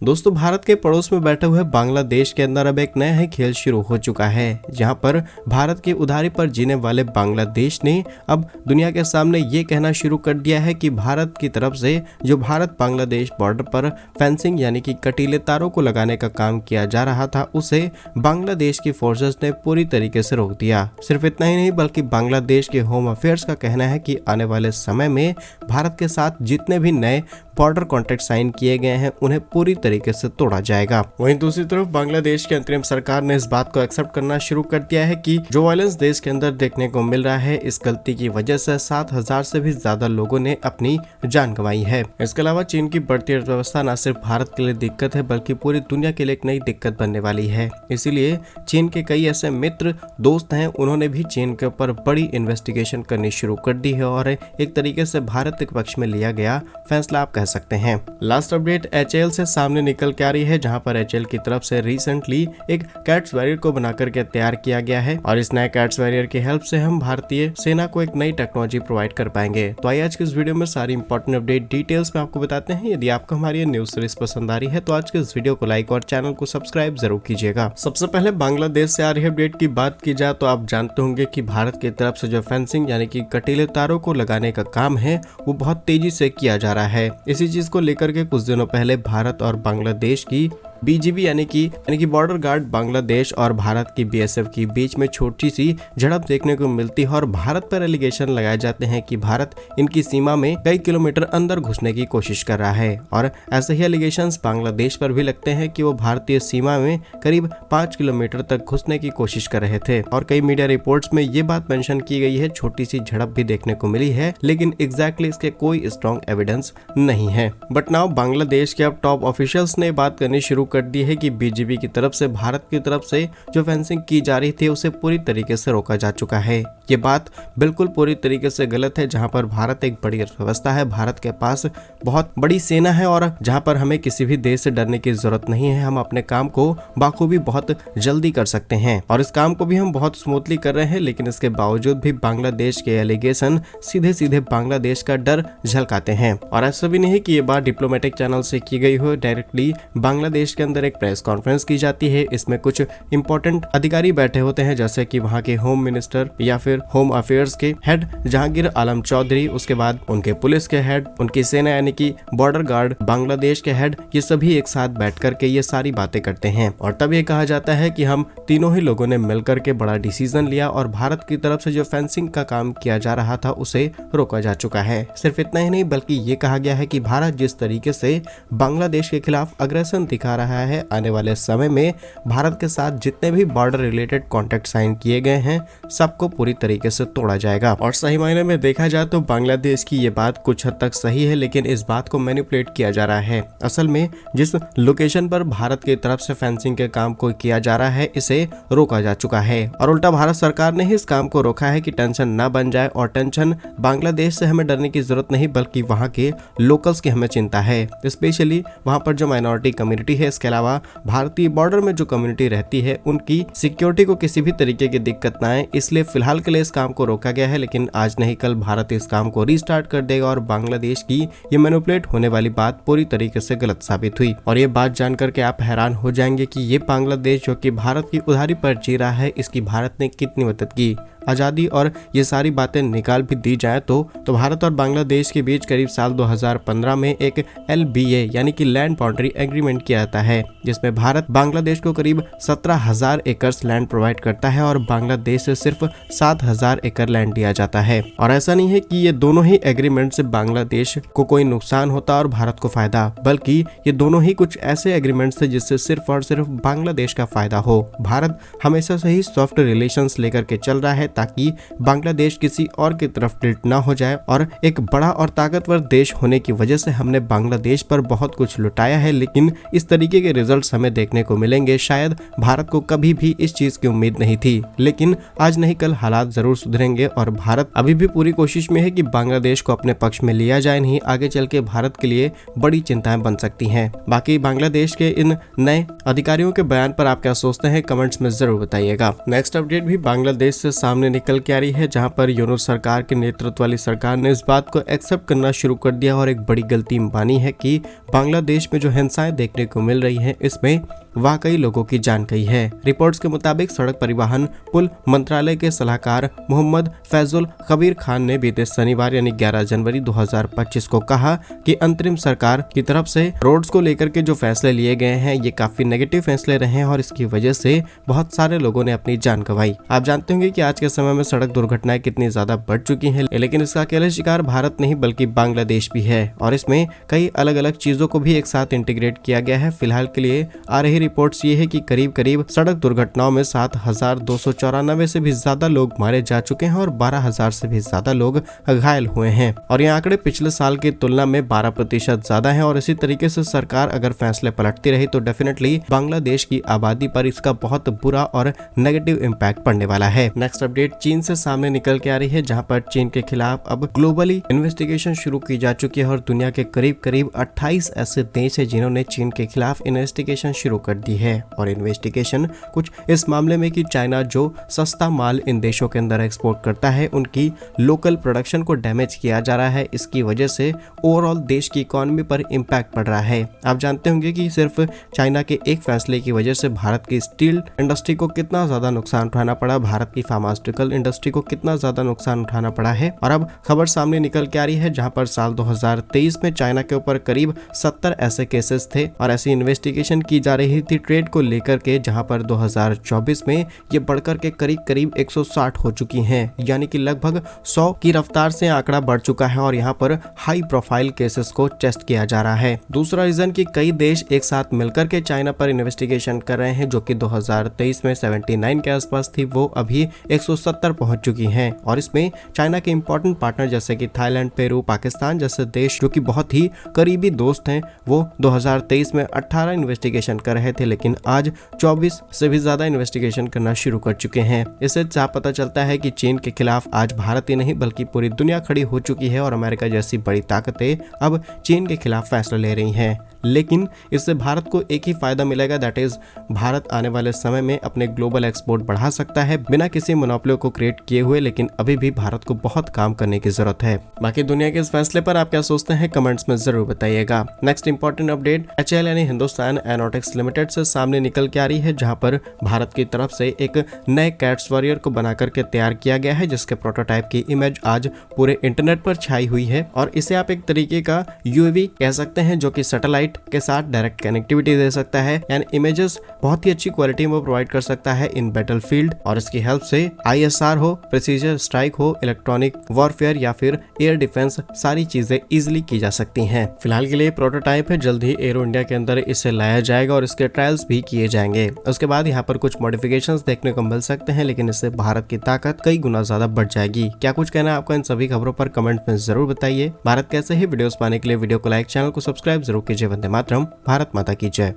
दोस्तों, भारत के पड़ोस में बैठे हुए बांग्लादेश के अंदर अब एक नया ही खेल शुरू हो चुका है, जहां पर भारत की उधारी पर जीने वाले बांग्लादेश ने अब दुनिया के सामने ये कहना शुरू कर दिया है कि भारत की तरफ से जो भारत बांग्लादेश बॉर्डर पर फेंसिंग यानी कि कटीले तारों को लगाने का काम किया जा रहा था, उसे बांग्लादेश की फोर्सेस ने पूरी तरीके से रोक दिया। सिर्फ इतना ही नहीं बल्कि बांग्लादेश के होम अफेयर्स का कहना है कि आने वाले समय में भारत के साथ जितने भी नए बॉर्डर कॉन्ट्रैक्ट साइन किए गए हैं उन्हें पूरी तरीके से तोड़ा जाएगा। वहीं दूसरी तरफ बांग्लादेश की अंतरिम सरकार ने इस बात को एक्सेप्ट करना शुरू कर दिया है कि जो वायलेंस देश के अंदर देखने को मिल रहा है, इस गलती की वजह से 7,000 से भी ज्यादा लोगों ने अपनी जान गंवाई है। इसके अलावा चीन की बढ़ती अर्थव्यवस्था न सिर्फ भारत के लिए दिक्कत है बल्कि पूरी दुनिया के लिए एक नई दिक्कत बनने वाली है। इसीलिए चीन के कई ऐसे मित्र दोस्त हैं, उन्होंने भी चीन के ऊपर बड़ी इन्वेस्टिगेशन करनी शुरू कर दी है और एक तरीके से भारत के पक्ष में लिया गया फैसला आप कह सकते हैं। लास्ट अपडेट HAL से सामने निकल के आ रही है, जहां पर HAL की तरफ से रिसेंटली एक कैट्स वॉरियर को बनाकर के तैयार किया गया है और इस नए कैट्स वॉरियर की हेल्प से हम भारतीय सेना को एक नई टेक्नोलॉजी प्रोवाइड कर पाएंगे। तो आइए आज के इस वीडियो में सारी इंपॉर्टेंट अपडेट डिटेल्स में आपको बताते हैं। यदि आपको हमारी ये न्यूज सीरीज पसंद आ रही है तो आज के इस वीडियो को लाइक और चैनल को सब्सक्राइब जरूर कीजिएगा। सबसे पहले बांग्लादेश से आ रही अपडेट की बात की जाए तो आप जानते होंगे कि भारत की तरफ से जो फेंसिंग यानी कि कटीले तारों को लगाने का काम है वो बहुत तेजी से किया जा रहा है। इसी चीज को लेकर के कुछ दिनों पहले भारत और बांग्लादेश की BGB यानी कि बॉर्डर गार्ड बांग्लादेश और भारत की BSF के बीच में छोटी सी झड़प देखने को मिलती है और भारत पर एलिगेशन लगाए जाते हैं कि भारत इनकी सीमा में कई किलोमीटर अंदर घुसने की कोशिश कर रहा है और ऐसे ही एलिगेशंस बांग्लादेश पर भी लगते हैं कि वो भारतीय सीमा में करीब 5 किलोमीटर तक घुसने की कोशिश कर रहे थे और कई मीडिया रिपोर्ट्स में ये बात मेंशन की गई है, छोटी सी झड़प भी देखने को मिली है, लेकिन एग्जैक्टली इसके कोई स्ट्रॉन्ग एविडेंस नहीं है। बट नाउ बांग्लादेश के अब टॉप ऑफिशियल्स ने बात करनी शुरू कर दी है कि BGB की तरफ से भारत की तरफ से जो फेंसिंग की जा रही थी उसे पूरी तरीके से रोका जा चुका है। ये बात बिल्कुल पूरी तरीके से गलत है। जहां पर भारत एक बड़ी अर्थव्यवस्था है, भारत के पास बहुत बड़ी सेना है और जहां पर हमें किसी भी देश से डरने की जरूरत नहीं है। हम अपने काम को बाखूबी बहुत जल्दी कर सकते हैं और इस काम को भी हम बहुत स्मूथली कर रहे हैं, लेकिन इसके बावजूद भी बांग्लादेश के एलिगेशन सीधे सीधे बांग्लादेश का डर झलकाते हैं। और ऐसा भी नहीं कि ये बात डिप्लोमेटिक चैनल से की गई हो, डायरेक्टली बांग्लादेश के अंदर एक प्रेस कॉन्फ्रेंस की जाती है। इसमें कुछ इंपॉर्टेंट अधिकारी बैठे होते हैं, जैसे कि वहां के होम मिनिस्टर या फिर होम अफेयर्स के हेड जहांगीर आलम चौधरी, उसके बाद उनके पुलिस के हेड, उनकी सेना यानी कि बॉर्डर गार्ड बांग्लादेश के हेड, ये सभी एक साथ बैठ करके ये सारी बातें करते हैं और तब ये कहा जाता है कि हम तीनों ही लोगों ने मिलकर के बड़ा डिसीजन लिया और भारत की तरफ से जो फेंसिंग का काम किया जा रहा था उसे रोका जा चुका है। सिर्फ इतना ही नहीं बल्कि ये कहा गया है कि भारत जिस तरीके से बांग्लादेश के खिलाफ अग्रेसन दिखा रहा है, आने वाले समय में भारत के साथ जितने भी बॉर्डर रिलेटेड कॉन्ट्रैक्ट साइन किए गए हैं सबको पूरी तरीके से तोड़ा जाएगा। और सही मायने में देखा जाए तो बांग्लादेश की ये बात कुछ हद तक सही है, लेकिन इस बात को मैनिपुलेट किया जा रहा है। असल में जिस लोकेशन पर भारत की तरफ से फेंसिंग के काम को किया जा रहा है इसे रोका जा चुका है और उल्टा भारत सरकार ने ही इस काम को रोका है कि टेंशन ना बन जाए। और टेंशन बांग्लादेश से हमें डरने की जरूरत नहीं बल्कि वहाँ के लोकल्स की हमें चिंता है, स्पेशली वहाँ पर जो माइनॉरिटी कम्युनिटी है। इसके अलावा भारतीय बॉर्डर में जो कम्युनिटी रहती है उनकी सिक्योरिटी को किसी भी तरीके की दिक्कत ना आए, इसलिए फिलहाल के लिए इस काम को रोका गया है। लेकिन आज नहीं कल भारत इस काम को रीस्टार्ट कर देगा और बांग्लादेश की ये मैनिपुलेट होने वाली बात पूरी तरीके से गलत साबित हुई। और ये बात जानकर के आप हैरान हो जाएंगे कि ये बांग्लादेश जो कि भारत की उधारी पर जी रहा है, इसकी भारत ने कितनी मदद की। आज़ादी और ये सारी बातें निकाल भी दी जाए तो भारत और बांग्लादेश के बीच करीब साल 2015 में एक LBA यानी कि लैंड बाउंड्री एग्रीमेंट किया जाता है, जिसमें भारत बांग्लादेश को करीब 17,000 एकड़ लैंड प्रोवाइड करता है और बांग्लादेश से सिर्फ 7,000 एकड़ लैंड दिया जाता है। और ऐसा नहीं है कि ये दोनों ही एग्रीमेंट से बांग्लादेश को कोई नुकसान होता और भारत को फायदा, बल्कि ये दोनों ही कुछ ऐसे एग्रीमेंट्स थे जिससे सिर्फ और सिर्फ बांग्लादेश का फायदा हो। भारत हमेशा से ही सॉफ्ट रिलेशंस लेकर के चल रहा है ताकि बांग्लादेश किसी और की तरफ टिल्ट ना हो जाए और एक बड़ा और ताकतवर देश होने की वजह से हमने बांग्लादेश पर बहुत कुछ लुटाया है, लेकिन इस तरीके के रिजल्ट्स हमें देखने को मिलेंगे। शायद भारत को कभी भी इस चीज की उम्मीद नहीं थी, लेकिन आज नहीं कल हालात जरूर सुधरेंगे और भारत अभी भी पूरी कोशिश में है कि बांग्लादेश को अपने पक्ष में लिया जाए, नहीं आगे चल के भारत के लिए बड़ी चिंताएं बन सकती हैं। बाकी बांग्लादेश के इन नए अधिकारियों के बयान पर आप क्या सोचते हैं, कमेंट्स में जरूर बताइएगा। नेक्स्ट अपडेट भी बांग्लादेश से सामने सामने निकल के आ रही है, जहां पर यूनूस सरकार के नेतृत्व वाली सरकार ने इस बात को एक्सेप्ट करना शुरू कर दिया और एक बड़ी गलती मानी है कि बांग्लादेश में जो हिंसाएं देखने को मिल रही हैं इसमें वाकई लोगों की जान गई है। रिपोर्ट्स के मुताबिक सड़क परिवहन पुल मंत्रालय के सलाहकार मोहम्मद फैजुल कबीर खान ने बीते शनिवार यानी 11 जनवरी 2025 को कहा कि अंतरिम सरकार की तरफ से रोड्स को लेकर के जो फैसले लिए गए हैं ये काफी नेगेटिव फैसले रहे हैं और इसकी वजह से बहुत सारे लोगों ने अपनी जान गंवाई। आप जानते होंगे कि आज के समय में सड़क दुर्घटनाएं कितनी ज्यादा बढ़ चुकी हैं, लेकिन इसका अकेले शिकार भारत नहीं बल्कि बांग्लादेश भी है और इसमें कई अलग अलग चीजों को भी एक साथ इंटीग्रेट किया गया है। फिलहाल के लिए आ रही रिपोर्ट्स ये है कि करीब करीब सड़क दुर्घटनाओं में 7,294 से भी ज्यादा लोग मारे जा चुके हैं और 12,000 से भी ज्यादा लोग घायल हुए हैं और ये आंकड़े पिछले साल की तुलना में 12% ज्यादा है। और इसी तरीके से सरकार अगर फैसले पलटती रही तो डेफिनेटली बांग्लादेश की आबादी पर इसका बहुत बुरा और नेगेटिव इम्पैक्ट पड़ने वाला है। नेक्स्ट अपडेट चीन से सामने निकल के आ रही है, जहां पर चीन के खिलाफ अब ग्लोबली इन्वेस्टिगेशन शुरू की जा चुकी है और दुनिया के करीब करीब 28 ऐसे देश है जिन्होंने चीन के खिलाफ इन्वेस्टिगेशन शुरू कर दी है। और इन्वेस्टिगेशन कुछ इस मामले में कि चाइना जो सस्ता माल इन देशों के अंदर एक्सपोर्ट करता है उनकी लोकल प्रोडक्शन को डैमेज किया जा रहा है। इसकी वजह से ओवरऑल देश की इकोनॉमी पर इम्पैक्ट पड़ रहा है। आप जानते होंगे कि सिर्फ चाइना के एक फैसले की वजह से भारत की स्टील इंडस्ट्री को कितना ज्यादा नुकसान उठाना पड़ा, भारत की फार्मास्यूटिकल इंडस्ट्री को कितना ज्यादा नुकसान उठाना पड़ा है। और अब खबर सामने निकल के आ रही है, जहां पर साल 2023 में चाइना के ऊपर करीब 70 ऐसे केसेस थे और ऐसी इन्वेस्टिगेशन की जा रही थी ट्रेड को लेकर के, जहां पर 2024 में ये बढ़कर के करीब करीब 160 हो चुकी हैं, यानी कि लगभग 100 की रफ्तार से आंकड़ा बढ़ चुका है और यहाँ पर हाई प्रोफाइल केसेस को टेस्ट किया जा रहा है। दूसरा रीजन कि कई देश एक साथ मिलकर के चाइना पर इन्वेस्टिगेशन कर रहे हैं, जो कि 2023 में 79 के आसपास थी, वो अभी 170 पहुंच चुकी हैं। और इसमें चाइना के इंपॉर्टेंट पार्टनर जैसे कि थाईलैंड, पेरू, पाकिस्तान जैसे देश जो कि बहुत ही करीबी दोस्त हैं, वो 2023 में 18 इन्वेस्टिगेशन कर रहे थे, लेकिन आज 24 से भी ज्यादा इन्वेस्टिगेशन करना शुरू कर चुके हैं। इससे साफ पता चलता है कि चीन के खिलाफ आज भारत ही नहीं बल्कि पूरी दुनिया खड़ी हो चुकी है और अमेरिका जैसी बड़ी ताकतें अब चीन के खिलाफ फैसला ले रही हैं। लेकिन इससे भारत को एक ही फायदा मिलेगा, दैट इज भारत आने वाले समय में अपने ग्लोबल एक्सपोर्ट बढ़ा सकता है बिना किसी मोनोपोली को क्रिएट किए हुए। लेकिन अभी भी भारत को बहुत काम करने की जरूरत है। बाकी दुनिया के इस फैसले पर आप क्या सोचते हैं कमेंट्स में जरूर बताइएगा। नेक्स्ट इंपॉर्टेंट अपडेट HAL यानी हिंदुस्तान एरोनॉटिक्स लिमिटेड से सामने निकल के आ रही है, जहां पर भारत की तरफ से एक नए कैट्स वॉरियर को बना करके तैयार किया गया है, जिसके प्रोटोटाइप की इमेज आज पूरे इंटरनेट पर छाई हुई है। और इसे आप एक तरीके का UAV कह सकते हैं, जो कि सैटेलाइट के साथ डायरेक्ट कनेक्टिविटी दे सकता है एंड इमेजेस बहुत ही अच्छी क्वालिटी में प्रोवाइड कर सकता है इन बैटलफील्ड। और इसकी हेल्प से ISR हो, प्रिसीजन स्ट्राइक हो, इलेक्ट्रॉनिक वॉरफेयर या फिर एयर डिफेंस, सारी चीजें इजिली की जा सकती हैं। फिलहाल के लिए प्रोटोटाइप है, जल्द ही एरो इंडिया के अंदर इसे लाया जाएगा और इसके ट्रायल्स भी किए जाएंगे। उसके बाद यहाँ पर कुछ मॉडिफिकेशंस देखने को मिल सकते हैं, लेकिन इससे भारत की ताकत कई गुना ज्यादा बढ़ जाएगी। क्या कुछ कहना है आपका इन सभी खबरों पर कमेंट में जरूर बताइए। भारत कैसे ही वीडियोस पाने के लिए वीडियो को लाइक, चैनल को सब्सक्राइब जरूर कीजिए। वंदे मातरम, भारत माता की जय।